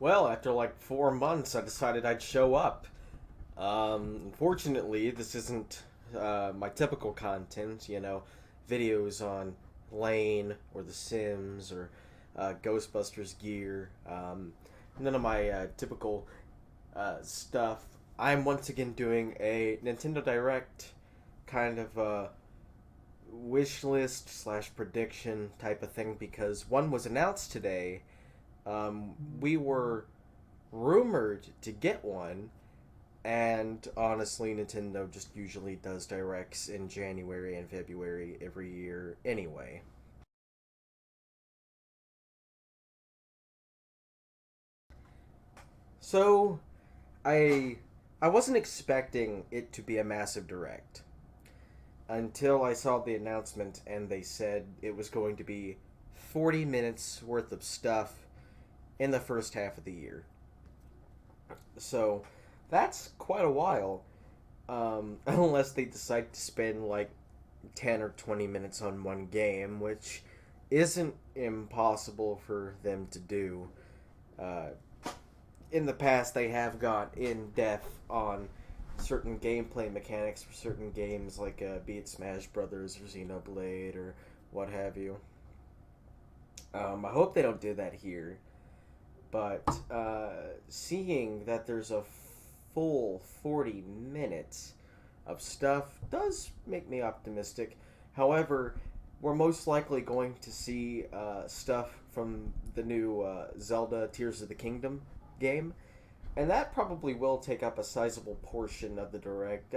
Well, after like 4 months, I decided I'd show up. Unfortunately, this isn't my typical content, videos on Lane or The Sims or Ghostbusters gear. None of my typical stuff. I'm once again doing a Nintendo Direct kind of wish list slash prediction type of thing because one was announced today. We were rumored to get one, and honestly, Nintendo just usually does directs in January and February every year anyway. So I I wasn't expecting it to be a massive direct until I saw the announcement and they said it was going to be 40 minutes worth of stuff in the first half of the year. So that's quite a while. Unless they decide to spend like 10 or 20 minutes on one game, which isn't impossible for them to do. Uh, in the past, they have gone in depth on certain gameplay mechanics for certain games, like be it Smash Brothers or Xenoblade or what have you. I hope they don't do that here, but seeing that there's a full 40 minutes of stuff does make me optimistic. However, we're most likely going to see stuff from the new Zelda Tears of the Kingdom game, and that probably will take up a sizable portion of the direct.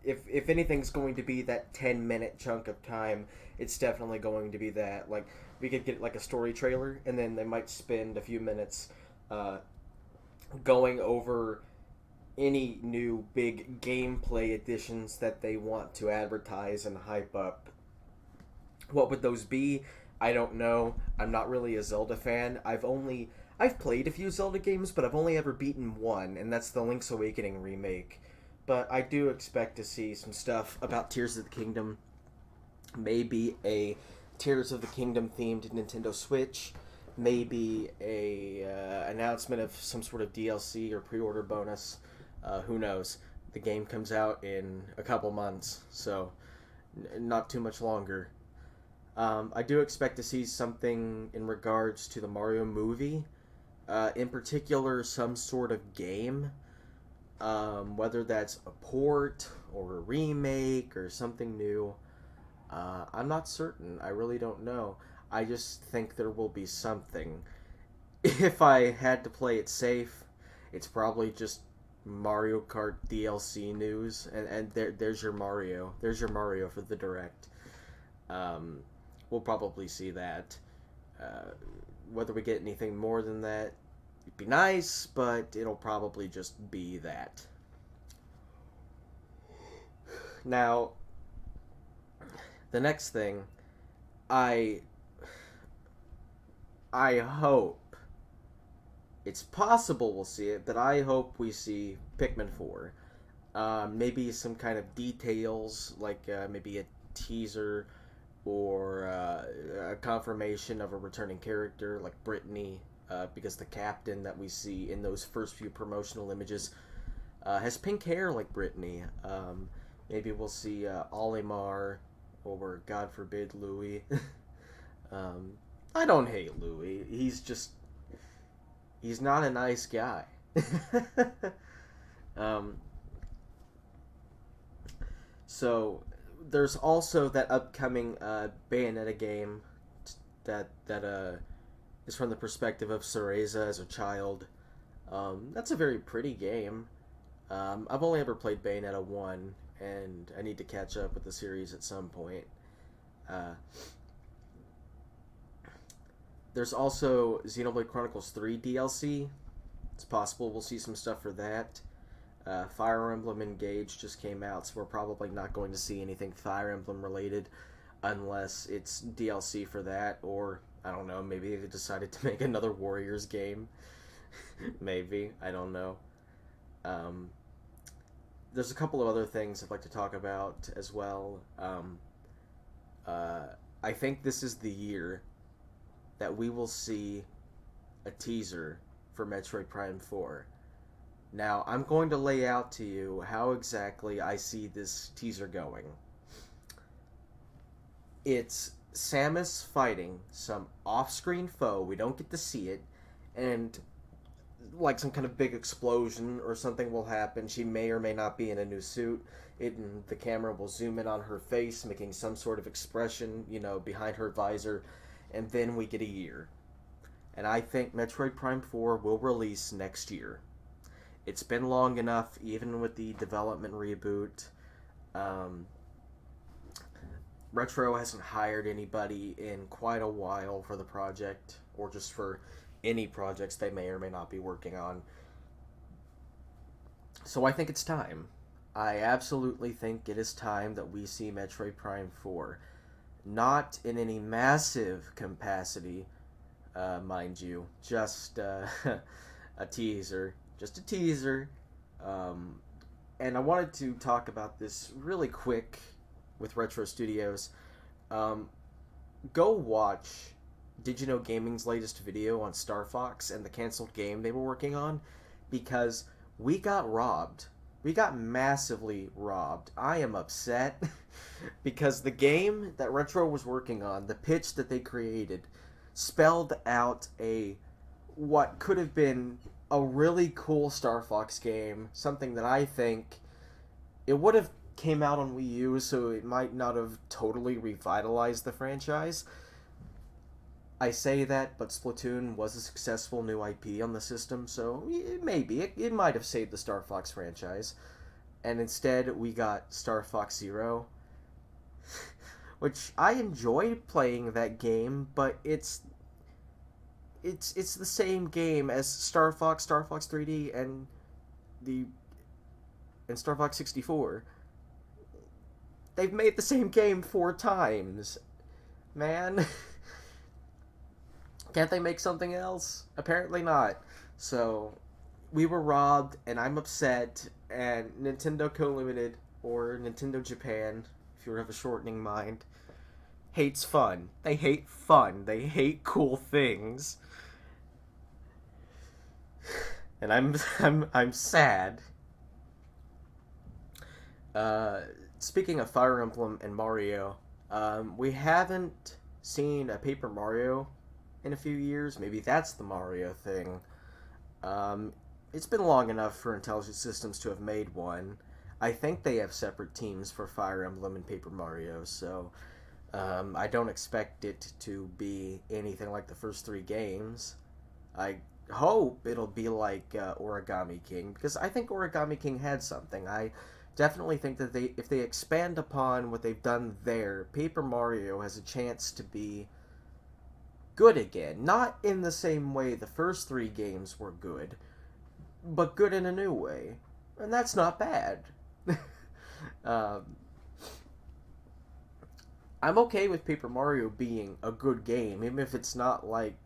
If anything's going to be that 10-minute chunk of time, it's definitely going to be that. Like we could get like a story trailer, and then they might spend a few minutes uh, going over any new big gameplay additions that they want to advertise and hype up. What would those be? I don't know. I'm not really a Zelda fan. I've played a few Zelda games, but I've only ever beaten one, and that's the Link's Awakening remake. But I do expect to see some stuff about Tears of the Kingdom. Maybe a Tears of the Kingdom themed Nintendo Switch. Maybe a announcement of some sort of DLC or pre-order bonus. Who knows? The game comes out in a couple months, so not too much longer. I do expect to see something in regards to the Mario movie, in particular, some sort of game, whether that's a port or a remake or something new. I'm not certain. I really don't know. I just think there will be something. If I had to play it safe, it's probably just Mario Kart DLC news, and there's your Mario. There's your Mario for the direct. Um, we'll probably see that. Uh, whether we get anything more than that, it'd be nice, but it'll probably just be that. Now, the next thing, I I hope it's possible we'll see it, but I hope we see Pikmin 4. Maybe some kind of details, like maybe a teaser or a confirmation of a returning character like Brittany, because the captain that we see in those first few promotional images has pink hair like Brittany. Maybe we'll see Olimar or, God forbid, Louis. um, I don't hate Louis. He's not a nice guy. um, so there's also that upcoming Bayonetta game that is from the perspective of Cereza as a child. That's a very pretty game. I've only ever played Bayonetta 1, and I need to catch up with the series at some point. Uh, there's also Xenoblade Chronicles 3 DLC. It's possible we'll see some stuff for that. Fire Emblem Engage just came out, so we're probably not going to see anything Fire Emblem related unless it's DLC for that, or I don't know, maybe they decided to make another Warriors game. Maybe, I don't know. Um, there's a couple of other things I'd like to talk about as well. Uh, I think this is the year that we will see a teaser for Metroid Prime 4. Now, I'm going to lay out to you how exactly I see this teaser going. It's Samus fighting some off-screen foe. We don't get to see it, and like some kind of big explosion or something will happen. She may or may not be in a new suit. The camera will zoom in on her face, making some sort of expression, behind her visor, and then we get a year. And I think Metroid Prime 4 will release next year. It's been long enough, even with the development reboot. Retro hasn't hired anybody in quite a while for the project, or just for any projects they may or may not be working on. So I think it's time. I absolutely think it is time that we see Metroid Prime 4. Not in any massive capacity, mind you. Just a teaser. Just a teaser. And I wanted to talk about this really quick with Retro Studios. Go watch Did You Know Gaming's latest video on Star Fox and the canceled game they were working on, because we got robbed. We got massively robbed. I am upset because the game that Retro was working on, the pitch that they created, spelled out what could have been a really cool Star Fox game, something that I think it would have came out on Wii U, so it might not have totally revitalized the franchise. I say that, but Splatoon was a successful new IP on the system, so it might have saved the Star Fox franchise. And instead, we got Star Fox Zero, which I enjoyed playing that game, but it's the same game as Star Fox 3D, and Star Fox 64. They've made the same game 4 times. Man. Can't they make something else? Apparently not. So, we were robbed, and I'm upset, and Nintendo Co. Limited, or Nintendo Japan, if you have a shortening mind, hates fun. They hate fun. They hate cool things. And I'm sad. Speaking of Fire Emblem and Mario, we haven't seen a Paper Mario in a few years. Maybe that's the Mario thing. It's been long enough for Intelligent Systems to have made one. I think they have separate teams for Fire Emblem and Paper Mario, so I don't expect it to be anything like the first 3 games. I hope it'll be like Origami King, because I think Origami King had something. I definitely think that if they expand upon what they've done there, Paper Mario has a chance to be good again. Not in the same way the first 3 games were good, but good in a new way. And that's not bad. I'm okay with Paper Mario being a good game, even if it's not like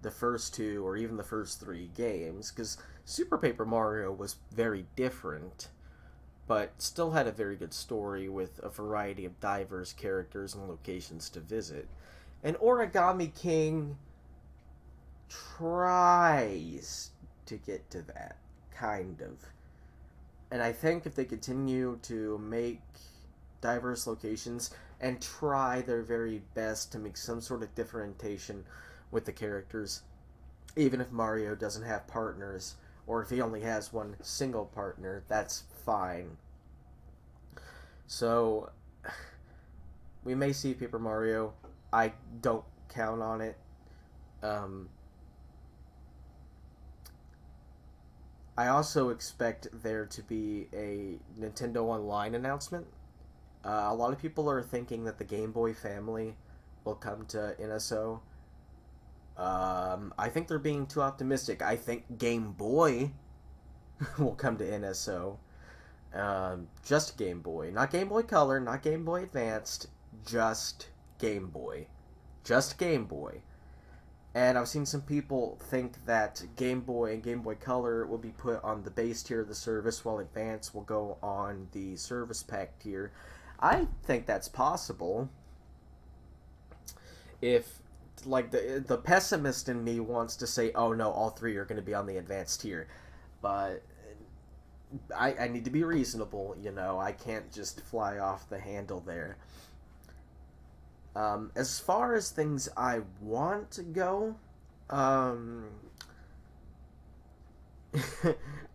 the first 2 or even the first 3 games, because Super Paper Mario was very different, but still had a very good story with a variety of diverse characters and locations to visit. And Origami King tries to get to that, kind of. And I think if they continue to make diverse locations and try their very best to make some sort of differentiation with the characters, even if Mario doesn't have partners, or if he only has one single partner, that's fine. So, we may see Paper Mario. I don't count on it. I also expect there to be a Nintendo Online announcement. A lot of people are thinking that the Game Boy family will come to NSO. I think they're being too optimistic. I think Game Boy will come to NSO. Just Game Boy. Not Game Boy Color, not Game Boy Advanced, just Game Boy. Just Game Boy. And I've seen some people think that Game Boy and Game Boy Color will be put on the base tier of the service, while Advance will go on the service pack tier. I think that's possible. If like the pessimist in me wants to say, oh no, all three are going to be on the advanced tier, but I need to be reasonable. I can't just fly off the handle there. As far as things I want to go, um,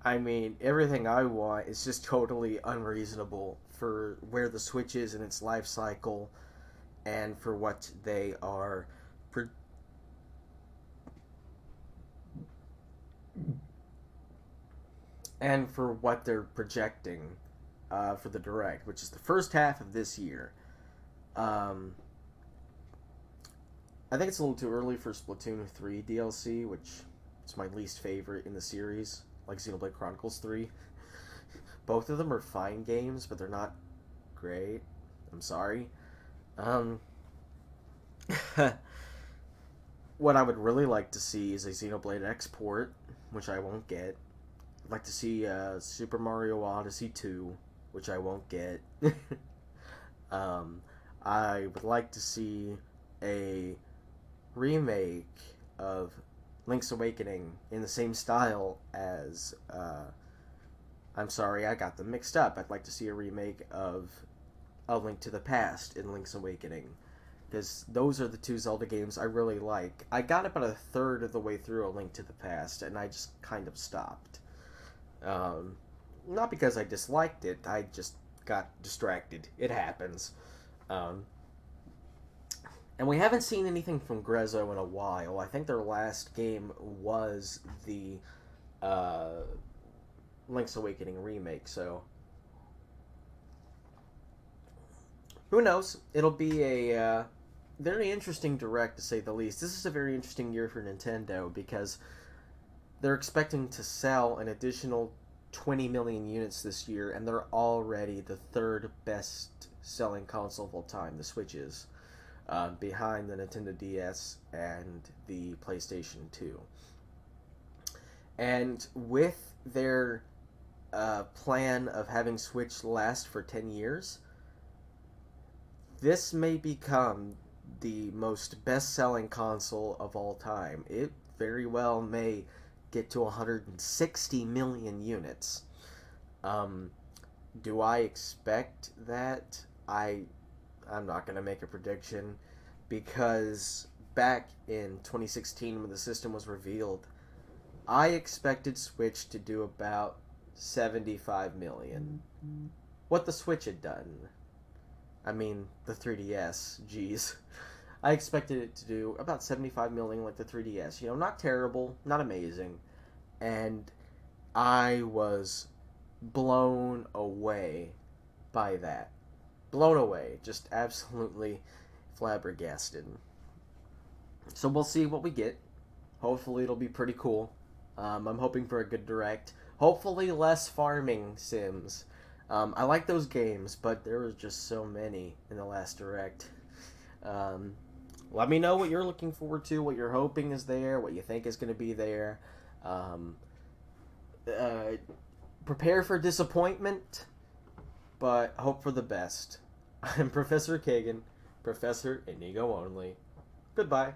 I mean, everything I want is just totally unreasonable for where the Switch is in its life cycle and for what they are pro- and for what they're projecting for the direct, which is the first half of this year. Um, I think it's a little too early for Splatoon 3 DLC, which is my least favorite in the series, like Xenoblade Chronicles 3. Both of them are fine games, but they're not great. I'm sorry. Um, what I would really like to see is a Xenoblade export, which I won't get. I'd like to see Super Mario Odyssey 2, which I won't get. um, I would like to see a remake of Link's Awakening in the same style as. I'm sorry, I got them mixed up. I'd like to see a remake of A Link to the Past in Link's Awakening, because those are the two Zelda games I really like. I got about a third of the way through A Link to the Past, and I just kind of stopped. Not because I disliked it, I just got distracted. It happens. Um, and we haven't seen anything from Grezzo in a while. I think their last game was the uh, Link's Awakening remake, so who knows? It'll be a very interesting direct, to say the least. This is a very interesting year for Nintendo because they're expecting to sell an additional 20 million units this year, and they're already the third best selling console of all time. The Switch is behind the Nintendo DS and the PlayStation 2. And with their plan of having Switch last for 10 years, this may become the most best-selling console of all time. It very well may get to 160 million units. Do I expect that? I'm not going to make a prediction, because back in 2016 when the system was revealed, I expected Switch to do about 75 million. What the Switch had done. I mean, the 3DS, jeez. I expected it to do about 75 million like the 3DS. Not terrible, not amazing. And I was blown away by that. Blown away. Just absolutely flabbergasted. So we'll see what we get. Hopefully it'll be pretty cool. I'm hoping for a good direct. Hopefully less farming sims. I like those games, but there was just so many in the last direct. Let me know what you're looking forward to, what you're hoping is there, what you think is going to be there. Um, Prepare for disappointment, but hope for the best. I'm Professor Kagan, Professor Inigo only. Goodbye.